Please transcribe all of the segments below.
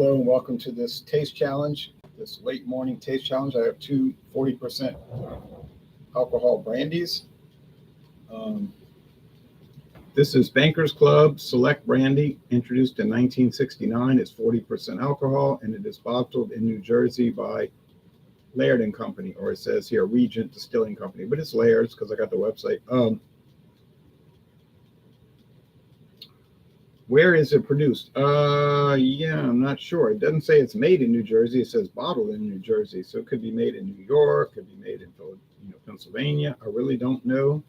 Hello and welcome to this taste challenge, this late morning taste challenge. I have two 40% alcohol brandies. Um, this is Bankers Club Select Brandy, introduced in 1969. It's 40% alcohol, and it is bottled in New Jersey by Laird and Company, or it says here Regent Distilling Company, but it's Laird's because I got the website. Where is it produced? Yeah, I'm not sure. It doesn't say it's made in New Jersey. It says bottled in New Jersey. So it could be made in New York, could be made in Pennsylvania. I really don't know.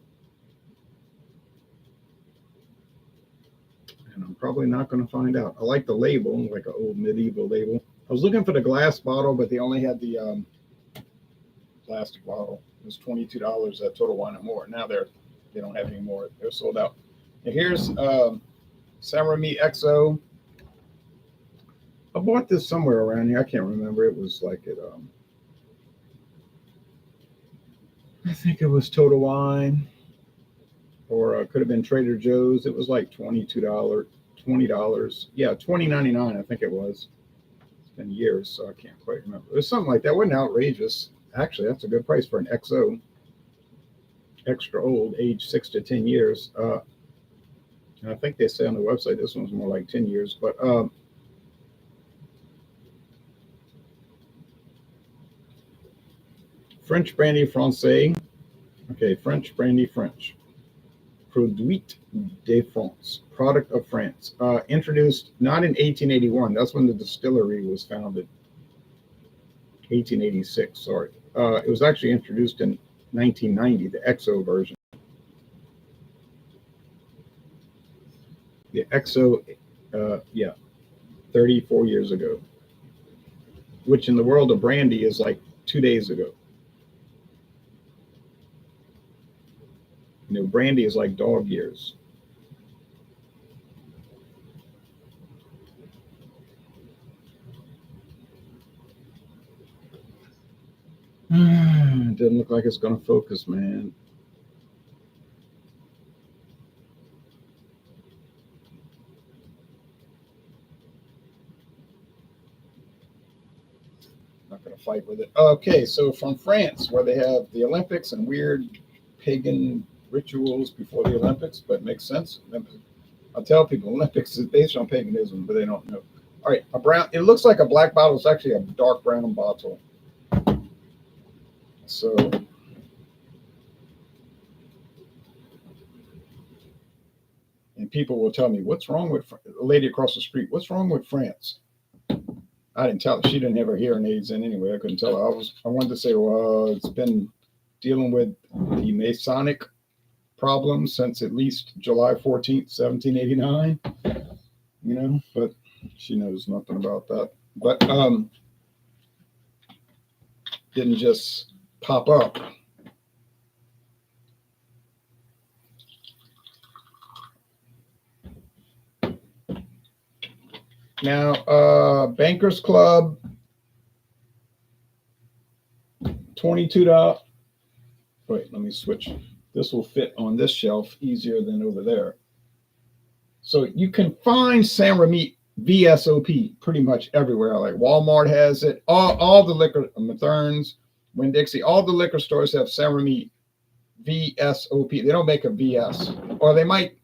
And I'm probably not going to find out. I like the label, like an old medieval label. I was looking for the glass bottle, but they only had the plastic bottle. It was $22 at Total Wine & More. Now they don't have any more. They're sold out. And here's St-Rémy XO. I bought this somewhere around here. I can't remember. It was like at I think it was Total Wine, or it could have been Trader Joe's. It was like $20. Yeah, $20.99. I think it was. It's been years, so I can't quite remember. It was something like that. It wasn't outrageous. Actually, that's a good price for an XO. Extra old, age 6 to 10 years. And I think they say on the website this one's more like 10 years, but French brandy français. Okay, French brandy French. Produit de France, product of France. Introduced not in 1881. That's when the distillery was founded. 1886, sorry. It was actually introduced in 1990, the XO version. The XO, 34 years ago, which in the world of brandy is like 2 days ago. Brandy is like dog years. It doesn't look like it's going to focus, man. Not going to fight with it. Okay, so from France, where they have the Olympics and weird pagan rituals before the Olympics, but it makes sense. I'll tell people Olympics is based on paganism, but they don't know. All right, a brown. It looks like a black bottle. It's actually a dark brown bottle. So, and people will tell me, "What's wrong with a lady across the street? What's wrong with France?" I didn't tell her. She didn't have her hearing aids in anyway. I couldn't tell her. I wanted to say, well, it's been dealing with the Masonic problems since at least July 14th, 1789. But she knows nothing about that. But didn't just pop up. Now, Bankers Club, $22. Wait, let me switch. This will fit on this shelf easier than over there. So you can find St-Rémy VSOP pretty much everywhere. Like Walmart has it. All the liquor, Matherns, Winn-Dixie, all the liquor stores have St-Rémy VSOP. They don't make a VS, or they might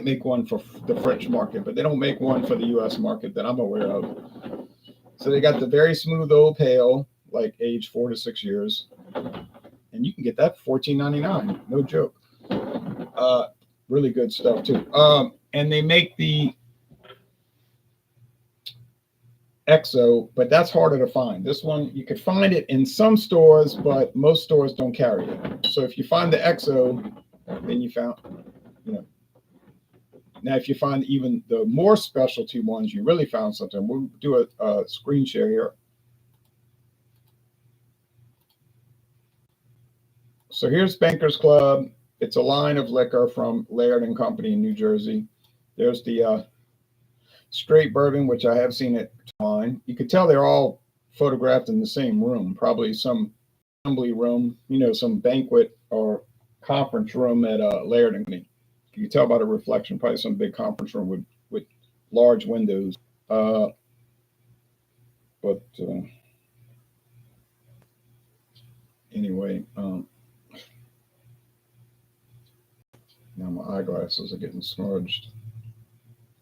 make one for the French market, but they don't make one for the U.S. market that I'm aware of. So they got the very smooth old pale, like age 4 to 6 years. And you can get that for $14.99. No joke. Really good stuff, too. And they make the XO, but that's harder to find. This one, you could find it in some stores, but most stores don't carry it. So if you find the XO, then you found, Now, if you find even the more specialty ones, you really found something. We'll do a screen share here. So here's Bankers Club. It's a line of liquor from Laird and Company in New Jersey. There's the straight bourbon, which I have seen at wine. You could tell they're all photographed in the same room, probably some assembly room, some banquet or conference room at Laird and Company. You can tell by the reflection, probably some big conference room with large windows. But anyway, now my eyeglasses are getting smudged.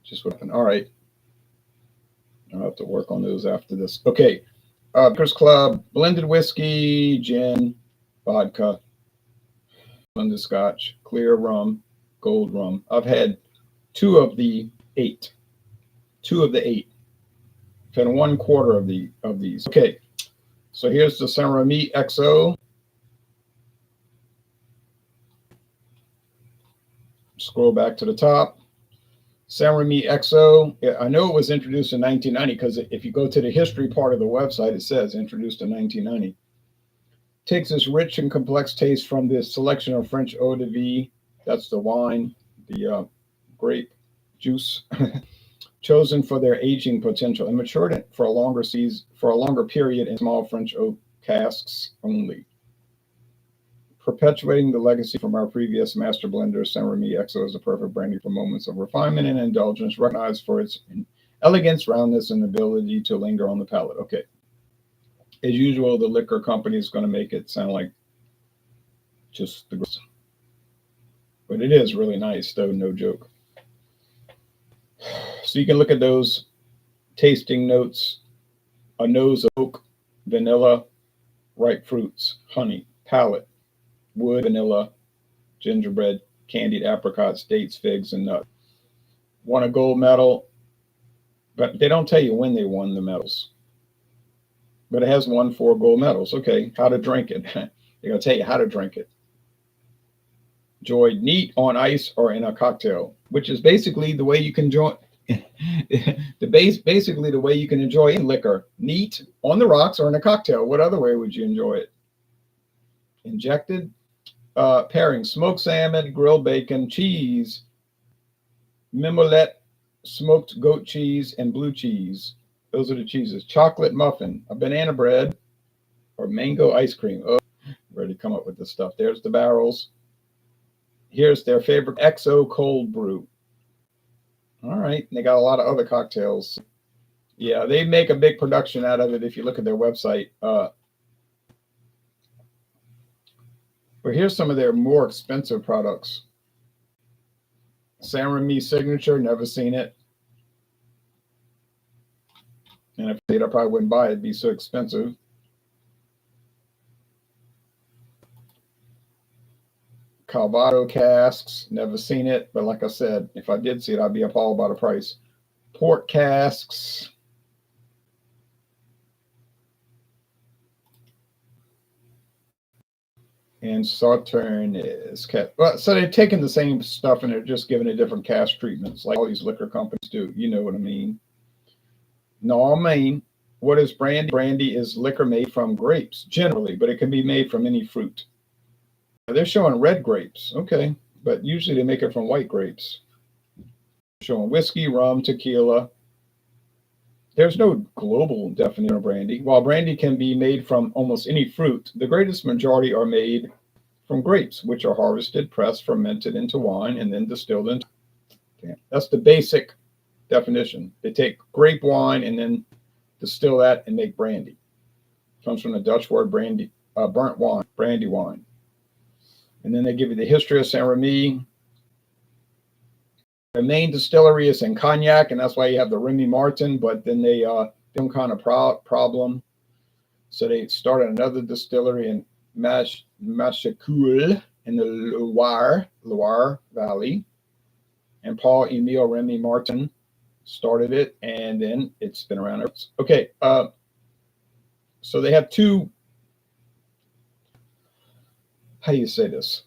Just what happened. All right. I'll have to work on those after this. Okay. Baker's Club, blended whiskey, gin, vodka, blended scotch, clear rum, gold rum. I've had 2 of the 8. 2 of the 8. I've had 1/4 of these. Okay. So here's the St-Rémy XO. Scroll back to the top. St-Rémy XO. I know it was introduced in 1990 because if you go to the history part of the website, it says introduced in 1990. Takes this rich and complex taste from this selection of French eau de vie. That's the wine, the grape juice, chosen for their aging potential and matured it for a longer period in small French oak casks only. Perpetuating the legacy from our previous master blender, St-Rémy XO is the perfect brandy for moments of refinement and indulgence, recognized for its elegance, roundness, and ability to linger on the palate. Okay. As usual, the liquor company is going to make it sound like just the gross. But it is really nice, though, no joke. So you can look at those tasting notes: a nose of oak, vanilla, ripe fruits, honey, palate, wood, vanilla, gingerbread, candied apricots, dates, figs, and nuts. Won a gold medal, but they don't tell you when they won the medals. But it has won 4 gold medals. Okay, how to drink it. They're going to tell you how to drink it. Enjoyed neat, on ice, or in a cocktail, which is basically the way you can enjoy basically the way you can enjoy any liquor. Neat, on the rocks, or in a cocktail. What other way would you enjoy it? Injected. Pairing: smoked salmon, grilled bacon, cheese, mimolette, smoked goat cheese, and blue cheese. Those are the cheeses. Chocolate muffin, a banana bread, or mango ice cream. Oh, ready to come up with this stuff. There's the barrels. Here's their favorite XO cold brew. All right. They got a lot of other cocktails. Yeah, they make a big production out of it if you look at their website. But here's some of their more expensive products. St-Rémy Signature, never seen it. And if I did, I probably wouldn't buy it. It'd be so expensive. Calvados casks, never seen it. But like I said, if I did see it, I'd be appalled by the price. Port casks. And Sauterne is cask. Well, so they're taking the same stuff and they're just giving it different cask treatments, like all these liquor companies do. You know what I mean? No, I mean, what is brandy? Brandy is liquor made from grapes, generally, but it can be made from any fruit. They're showing red grapes, okay, but usually they make it from white grapes. Showing whiskey, rum, tequila. There's no global definition of brandy. While brandy can be made from almost any fruit, the greatest majority are made from grapes, which are harvested, pressed, fermented into wine, and then distilled into. That's the basic definition. They take grape wine and then distill that and make brandy. It comes from the Dutch word brandy, burnt wine, brandy wine. And then they give you the history of St-Rémy. The main distillery is in Cognac, and that's why you have the Remy Martin, but then they some kind of problem. So they started another distillery in Machecoul in the Loire Valley. And Paul-Émile Remy Martin started it, and then it's been around ever since. Okay, so they have 2, how do you say this?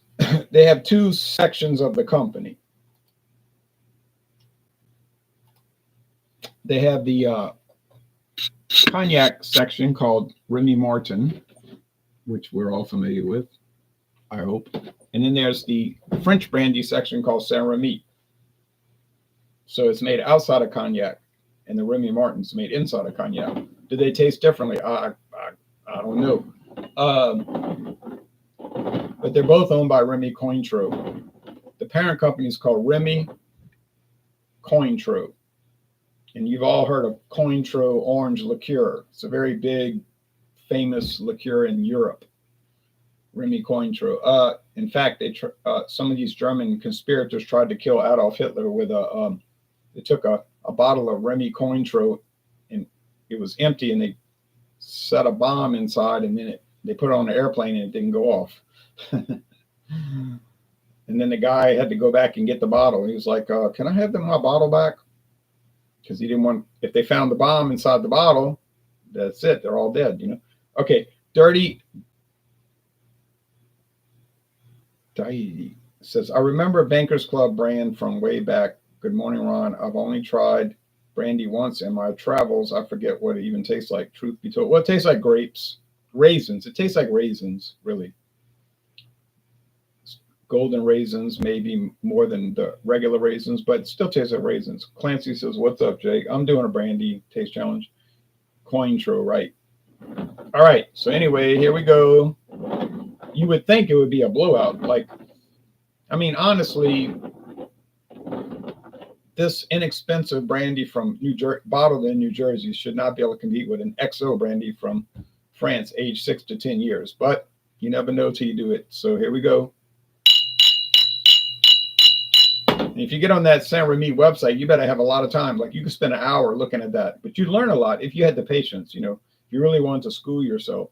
They have 2 sections of the company. They have the Cognac section called Remy Martin, which we're all familiar with, I hope. And then there's the French brandy section called St-Rémy. So it's made outside of Cognac, and the Remy Martin's made inside of Cognac. Do they taste differently? I don't know. But they're both owned by Remy Cointreau. The parent company is called Remy Cointreau. And you've all heard of Cointreau orange liqueur. It's a very big, famous liqueur in Europe. Remy Cointreau. In fact, some of these German conspirators tried to kill Adolf Hitler with they took a bottle of Remy Cointreau and it was empty, and they set a bomb inside, and then they put it on an airplane and it didn't go off. And then the guy had to go back and get the bottle. He was like, "Can I have my bottle back?" Because he didn't want, if they found the bomb inside the bottle, that's it. They're all dead, you know. Okay, Dirty says, I remember a Bankers Club brand from way back. Good morning, Ron. I've only tried brandy once in my travels. I forget what it even tastes like, truth be told. Well, it tastes like grapes, raisins. It tastes like raisins, really. Golden raisins, maybe more than the regular raisins, but it still tastes like raisins. Clancy says, what's up, Jake? I'm doing a brandy taste challenge. Cointreau, right. All right, so anyway, here we go. You would think it would be a blowout. Like, I mean, honestly, this inexpensive brandy from New Jersey, bottled in New Jersey, should not be able to compete with an XO brandy from France, aged 6 to 10 years. But you never know till you do it. So here we go. And if you get on that St-Rémy website, you better have a lot of time. Like, you could spend an hour looking at that. But you learn a lot if you had the patience, you know, if you really wanted to school yourself.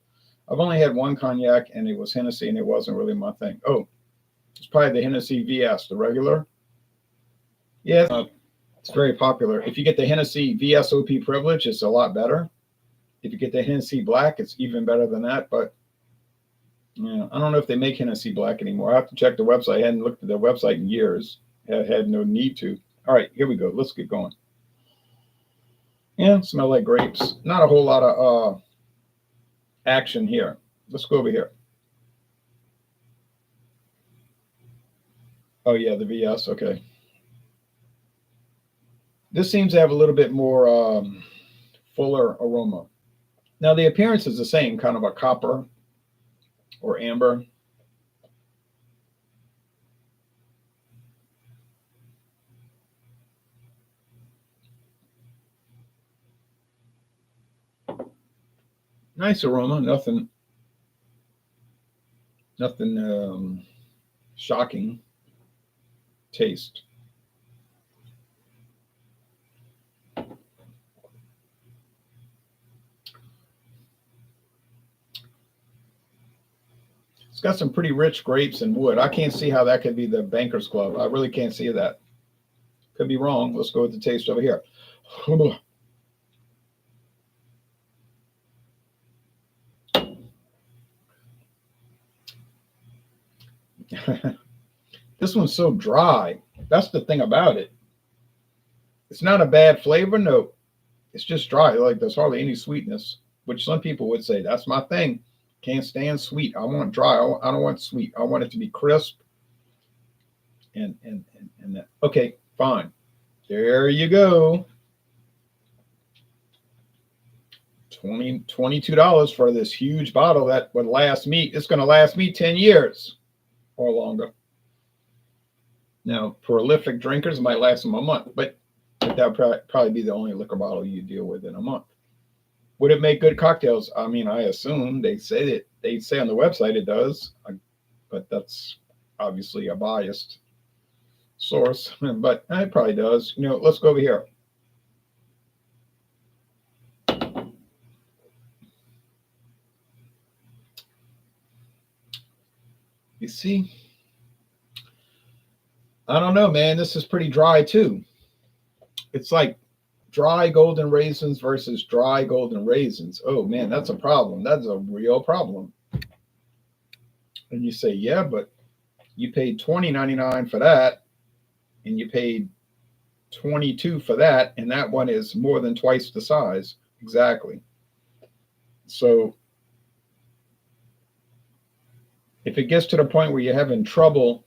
I've only had one cognac, and it was Hennessy, and it wasn't really my thing. Oh, it's probably the Hennessy VS, the regular. Yeah, it's very popular. If you get the Hennessy VSOP Privilege, it's a lot better. If you get the Hennessy Black, it's even better than that. But yeah, I don't know if they make Hennessy Black anymore. I have to check the website. I hadn't looked at their website in years. I had no need to. All right, here we go. Let's get going. Yeah, smell like grapes. Not a whole lot of action here. Let's go over here. Oh yeah, the VS. Okay. This seems to have a little bit more fuller aroma. Now the appearance is the same, kind of a copper or amber. Nice aroma, nothing shocking taste. It's got some pretty rich grapes and wood. I can't see how that could be the Bankers Club. I really can't see that. Could be wrong. Let's go with the taste over here. This one's so dry. That's the thing about it. It's not a bad flavor, no. It's just dry. Like, there's hardly any sweetness, which some people would say, that's my thing. Can't stand sweet. I want dry. I don't want sweet. I want it to be crisp. And that. Okay, fine. There you go. $22 for this huge bottle that would last me. It's going to last me 10 years or longer. Now, prolific drinkers might last them a month, but that would probably be the only liquor bottle you deal with in a month. Would it make good cocktails? I mean, I assume they say on the website it does, but that's obviously a biased source, but it probably does. You know, let's go over here. You see? I don't know, man. This is pretty dry too. It's like dry golden raisins versus dry golden raisins. Oh man, that's a problem. That's a real problem. And you say, yeah, but you paid $20.99 for that, and you paid $22 for that, and that one is more than twice the size. Exactly. So if it gets to the point where you're having trouble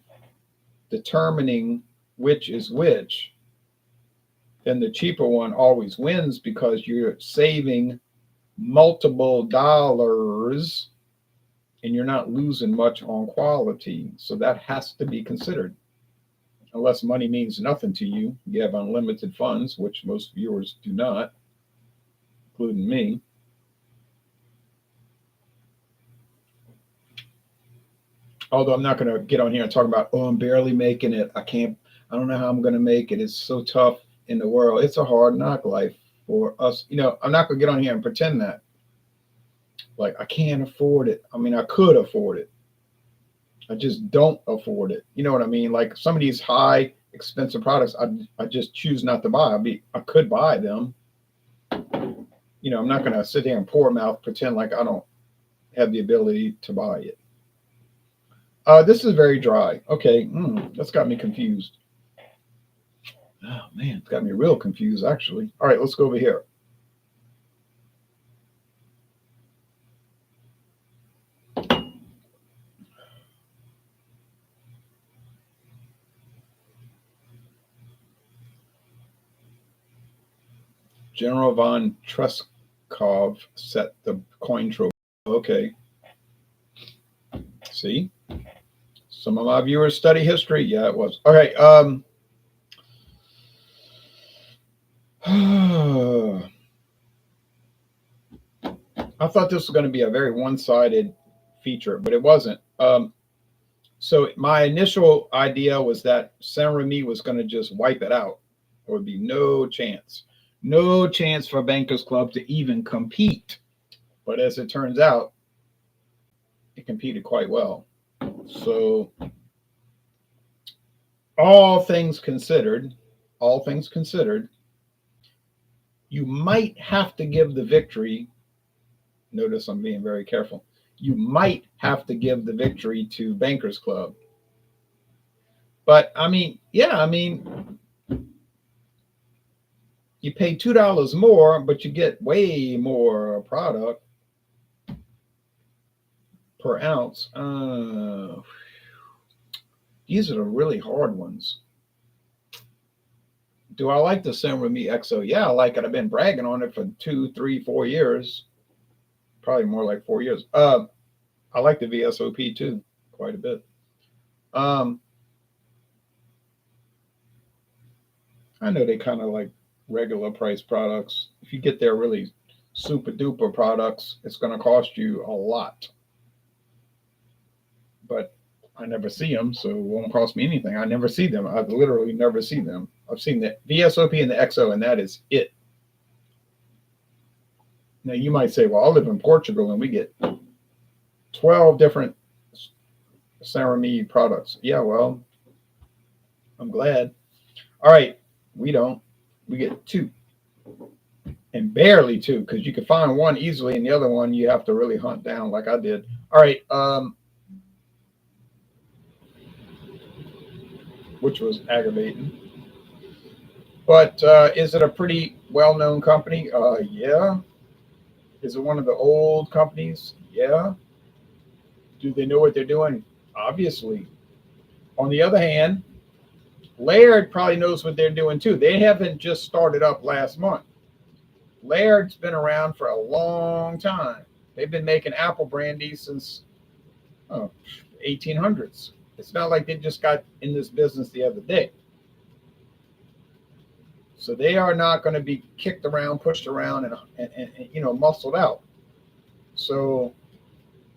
determining which is which, then the cheaper one always wins because you're saving multiple dollars and you're not losing much on quality. So that has to be considered. unless money means nothing to you. You have unlimited funds, which most viewers do not, including me. Although I'm not going to get on here and talk about, oh, I'm barely making it. I don't know how I'm going to make it. It's so tough in the world. It's a hard knock life for us. I'm not going to get on here and pretend that. Like, I can't afford it. I mean, I could afford it. I just don't afford it. You know what I mean? Like some of these high expensive products, I just choose not to buy. I could buy them. I'm not going to sit there and poor mouth pretend like I don't have the ability to buy it. This is very dry. Okay, that's got me confused. Oh man, it's got me real confused actually. All right, let's go over here. General von Treskov set the Cointreau. Okay. See? Some of my viewers study history. Yeah, it was. Okay. I thought this was going to be a very one-sided feature, but it wasn't. So my initial idea was that St-Rémy was going to just wipe it out. There would be no chance for Bankers Club to even compete. But as it turns out, it competed quite well. So all things considered, you might have to give the victory. Notice I'm being very careful. You might have to give the victory to Bankers Club. But you pay $2 more, but you get way more product per ounce. These are the really hard ones. Do I like the St-Rémy XO? Yeah, I like it. I've been bragging on it for 2, 3, 4 years. Probably more like 4 years. I like the VSOP too, quite a bit. I know they kind of like regular price products. If you get their really super duper products, it's going to cost you a lot. But I never see them, so it won't cost me anything. I never see them. I literally never see them. I've seen the VSOP and the XO, and that is it. Now, you might say, well, I live in Portugal, and we get 12 different St-Rémy products. Yeah, well, I'm glad. All right, we don't. We get 2. And barely 2, because you can find one easily, and the other one you have to really hunt down like I did. All right, which was aggravating. But is it a pretty well-known company? Yeah. Is it one of the old companies? Yeah. Do they know what they're doing? Obviously. On the other hand, Laird probably knows what they're doing too. They haven't just started up last month. Laird's been around for a long time. They've been making apple brandy since 1800s. It's not like they just got in this business the other day. So they are not going to be kicked around, pushed around, and muscled out. So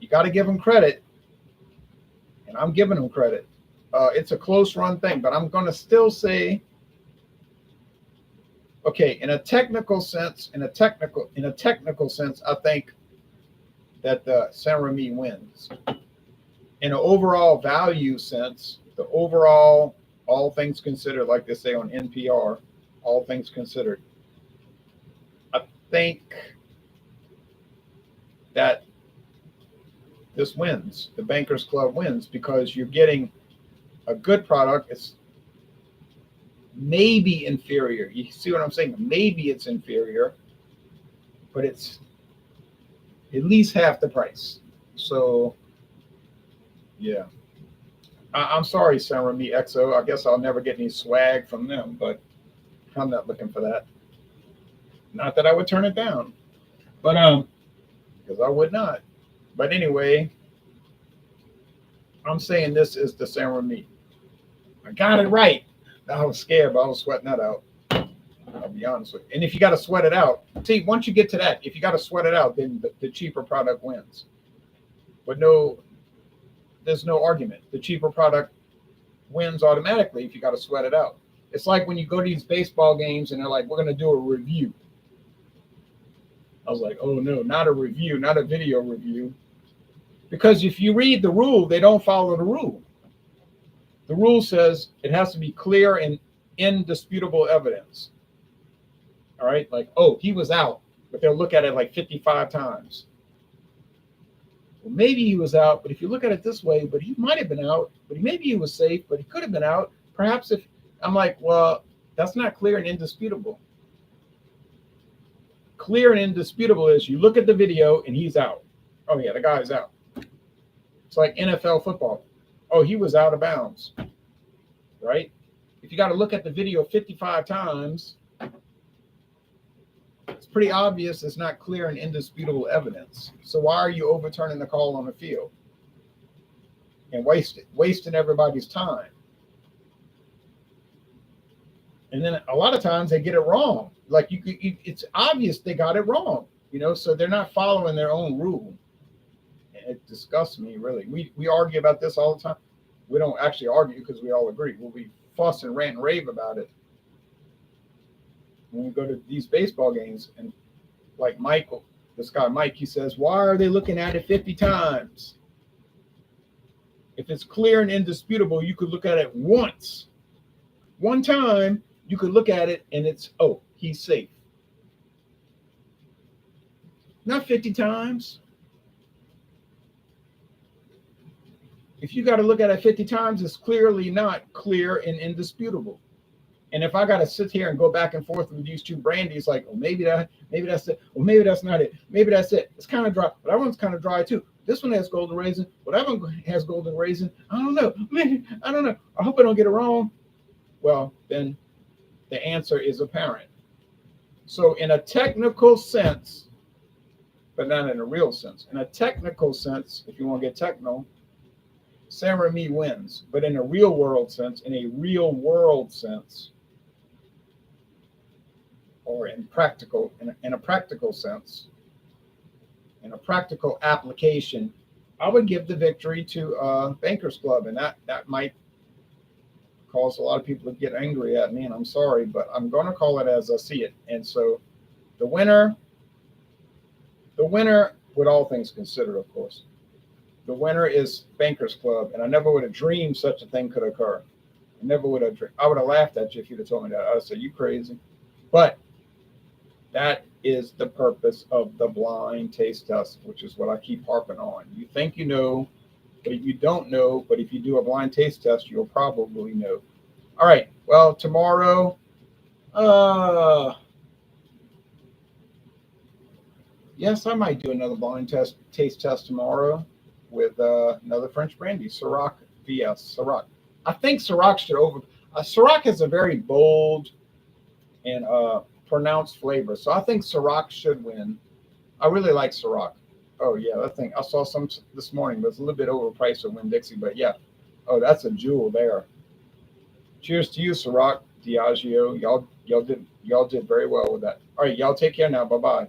you got to give them credit, and I'm giving them credit. It's a close run thing, but I'm going to still say, okay, in a technical sense, I think that the St-Rémy wins. In an overall value sense, the overall, all things considered, like they say on NPR, all things considered, I think that this wins. The Bankers Club wins because you're getting a good product. It's maybe inferior. You see what I'm saying? Maybe it's inferior, but it's at least half the price. So, yeah. I'm sorry, St-Rémy XO. I guess I'll never get any swag from them, but I'm not looking for that. Not that I would turn it down, but because I would not. But anyway, I'm saying this is the St-Rémy. I got it right. I was scared, but I was sweating that out. I'll be honest with you. And if you got to sweat it out, see, once you get to that, if you got to sweat it out, then the cheaper product wins. But no, there's no argument. The cheaper product wins automatically if you got to sweat it out. It's like when you go to these baseball games and they're like, we're going to do a review. I was like, oh no, not a review, not a video review. Because if you read the rule, they don't follow the rule. The rule says it has to be clear and indisputable evidence. All right, like, oh, he was out, but they'll look at it like 55 times. Well, maybe he was out, but if you look at it this way, but he might have been out, but maybe he was safe, but he could have been out. Perhaps if I'm like, well, that's not clear and indisputable. Clear and indisputable is you look at the video and he's out. Oh yeah, the guy's out. It's like NFL football. Oh, he was out of bounds, right? If you got to look at the video 55 times, it's pretty obvious it's not clear and indisputable evidence. So why are you overturning the call on the field and wasting everybody's time? And then a lot of times they get it wrong. Like it's obvious they got it wrong, so they're not following their own rule. It disgusts me, really. We argue about this all the time. We don't actually argue because we all agree. We fuss and rant and rave about it. When we go to these baseball games, and like Michael, this guy Mike, he says, why are they looking at it 50 times? If it's clear and indisputable, you could look at it once. One time, you could look at it and it's, oh, he's safe. Not 50 times. If you got to look at it 50 times, it's clearly not clear and indisputable. And if I got to sit here and go back and forth with these two brandies, like, oh, maybe that's it. Well, maybe that's not it. Maybe that's it. It's kind of dry, but that one's kind of dry too. This one has golden raisin, but that one has golden raisin. I don't know. Maybe, I don't know. I hope I don't get it wrong. Well, then the answer is apparent. So in a technical sense, but not in a real sense, in a technical sense, if you want to get techno, St-Rémy wins. But in a real world sense, or in a practical sense, in a practical application, I would give the victory to Bankers Club, and that might cause a lot of people to get angry at me, and I'm sorry, but I'm going to call it as I see it. And so the winner, with all things considered, of course, the winner is Bankers Club, and I never would have dreamed such a thing could occur. I never would have dreamed. I would have laughed at you if you'd have told me that. I would have said, you crazy. But that is the purpose of the blind taste test, which is what I keep harping on. You think you know, but you don't know. But if you do a blind taste test, you'll probably know. All right. Well, tomorrow, yes, I might do another blind taste test tomorrow with another French brandy, Ciroc VS. Ciroc. I think Ciroc should Ciroc has a very bold and pronounced flavor, so I think Ciroc should win. I really like Ciroc. Oh yeah, that thing. I saw some this morning, but it's a little bit overpriced at Winn-Dixie. But yeah, oh, that's a jewel there. Cheers to you, Ciroc, Diageo. Y'all did very well with that. All right, y'all take care now. Bye bye.